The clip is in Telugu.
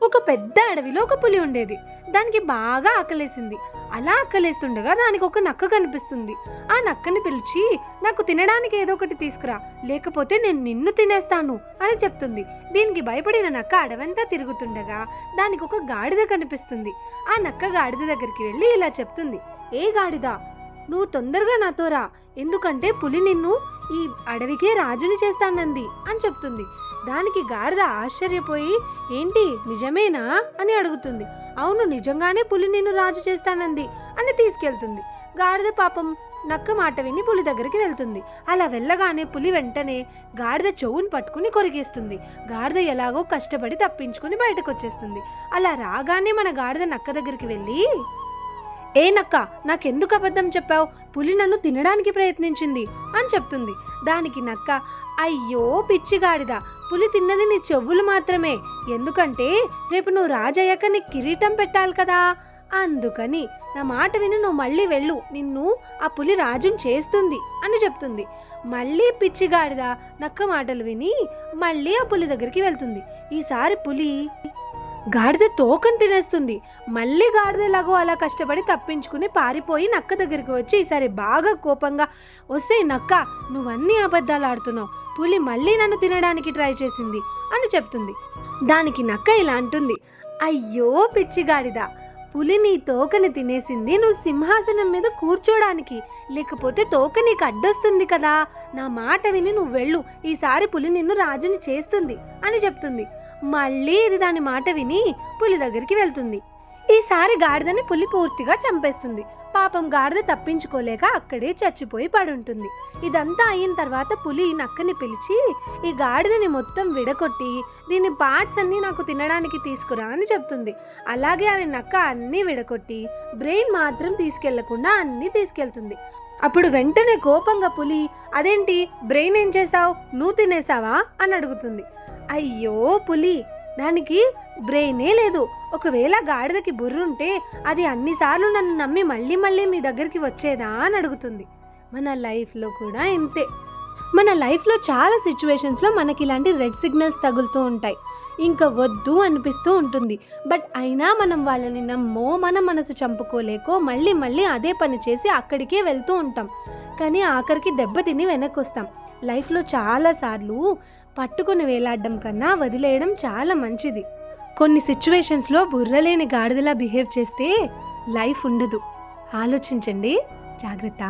ఒక పెద్ద అడవిలో ఒక పులి ఉండేది. దానికి బాగా ఆకలేసింది. అలా ఆకలేస్తుండగా దానికి ఒక నక్క కనిపిస్తుంది. ఆ నక్కని పిలిచి, నాకు తినడానికి ఏదో ఒకటి తీసుకురా, లేకపోతే నేను నిన్ను తినేస్తాను అని చెప్తుంది. దీనికి భయపడిన నక్క అడవంతా తిరుగుతుండగా దానికి ఒక గాడిద కనిపిస్తుంది. ఆ నక్క గాడిద దగ్గరికి వెళ్ళి ఇలా చెప్తుంది, ఏ గాడిద, నువ్వు తొందరగా నాతో రా, ఎందుకంటే పులి నిన్ను ఈ అడవికే రాజుని చేస్తానంది అని చెప్తుంది. దానికి గాడిద ఆశ్చర్యపోయి, ఏంటి నిజమేనా అని అడుగుతుంది. అవును, నిజంగానే పులి నిన్ను రాజు చేస్తానంది అని తీసుకెళ్తుంది. గాడిద పాపం నక్క మాట విని పులి దగ్గరికి వెళ్తుంది. అలా వెళ్ళగానే పులి వెంటనే గాడిద చెవుని పట్టుకుని కొరికేస్తుంది. గాడిద ఎలాగో కష్టపడి తప్పించుకుని బయటకు వచ్చేస్తుంది. అలా రాగానే మన గాడిద నక్క దగ్గరికి వెళ్ళి, ఏ నక్క, నాకెందుకు అబద్ధం చెప్పావు, పులి నన్ను తినడానికి ప్రయత్నించింది అని చెప్తుంది. దానికి నక్క, అయ్యో పిచ్చిగాడిద, పులి తిన్నది నీ చెవులు మాత్రమే, ఎందుకంటే రేపు నువ్వు రాజయ్యాక నీ కిరీటం పెట్టాలి కదా, అందుకని నా మాట విని నువ్వు మళ్ళీ వెళ్ళు, నిన్ను ఆ పులి రాజుని చేస్తుంది అని చెప్తుంది. మళ్ళీ పిచ్చిగాడిద నక్క మాటలు విని మళ్ళీ ఆ పులి దగ్గరికి వెళ్తుంది. ఈసారి పులి గాడిద తోకను తినేస్తుంది. మళ్ళీ గాడిదలాగో అలా కష్టపడి తప్పించుకుని పారిపోయి నక్క దగ్గరికి వచ్చి ఈసారి బాగా కోపంగా, వస్తే నక్క, నువ్వన్నీ అబద్ధాలు ఆడుతున్నావు, పులి మళ్ళీ నన్ను తినడానికి ట్రై చేసింది అని చెప్తుంది. దానికి నక్క ఇలా అంటుంది, అయ్యో పిచ్చి గాడిద, పులి నీ తోకని తినేసింది నువ్వు సింహాసనం మీద కూర్చోడానికి, లేకపోతే తోక నీకు అడ్డొస్తుంది కదా, నా మాట విని నువ్వు వెళ్ళు, ఈసారి పులి నిన్ను రాజుని చేస్తుంది అని చెప్తుంది. మళ్ళీ ఇది దాని మాట విని పులి దగ్గరికి వెళ్తుంది. ఈసారి గాడిదని పులి పూర్తిగా చంపేస్తుంది. పాపం గాడిద తప్పించుకోలేక అక్కడే చచ్చిపోయి పడుంటుంది. ఇదంతా అయిన తర్వాత పులి నక్కని పిలిచి, ఈ గాడిదని మొత్తం విడగొట్టి దీని పార్ట్స్ అన్నీ నాకు తినడానికి తీసుకురా అని చెప్తుంది. అలాగే అని నక్క అన్నీ విడగొట్టి బ్రెయిన్ మాత్రం తీసుకెళ్లకుండా అన్నీ తీసుకెళ్తుంది. అప్పుడు వెంటనే కోపంగా పులి, అదేంటి బ్రెయిన్ ఏం చేసావు, నువ్వు తినేసావా అని అడుగుతుంది. అయ్యో పులి, దానికి బ్రెయినే లేదు, ఒకవేళ గాడిదకి బుర్రుంటే అది అన్నిసార్లు నన్ను నమ్మి మళ్ళీ మళ్ళీ మీ దగ్గరికి వచ్చేదా అని అడుగుతుంది. మన లైఫ్లో కూడా ఇంతే. మన లైఫ్లో చాలా సిచ్యువేషన్స్లో మనకి ఇలాంటి రెడ్ సిగ్నల్స్ తగులుతూ ఉంటాయి. ఇంకా వద్దు అనిపిస్తూ ఉంటుంది. బట్ అయినా మనం వాళ్ళని నమ్మో మన మనసు చంపుకోలేకో మళ్ళీ మళ్ళీ అదే పని చేసి అక్కడికే వెళ్తూ ఉంటాం. కానీ ఆఖరికి దెబ్బ తిని వెనక్కి వస్తాం. లైఫ్లో చాలాసార్లు పట్టుకుని వేలాడడం కన్నా వదిలేయడం చాలా మంచిది. కొన్ని సిచ్యువేషన్స్లో బుర్రలేని గాడిదలా బిహేవ్ చేస్తే లైఫ్ ఉండదు. ఆలోచించండి. జాగ్రత్త.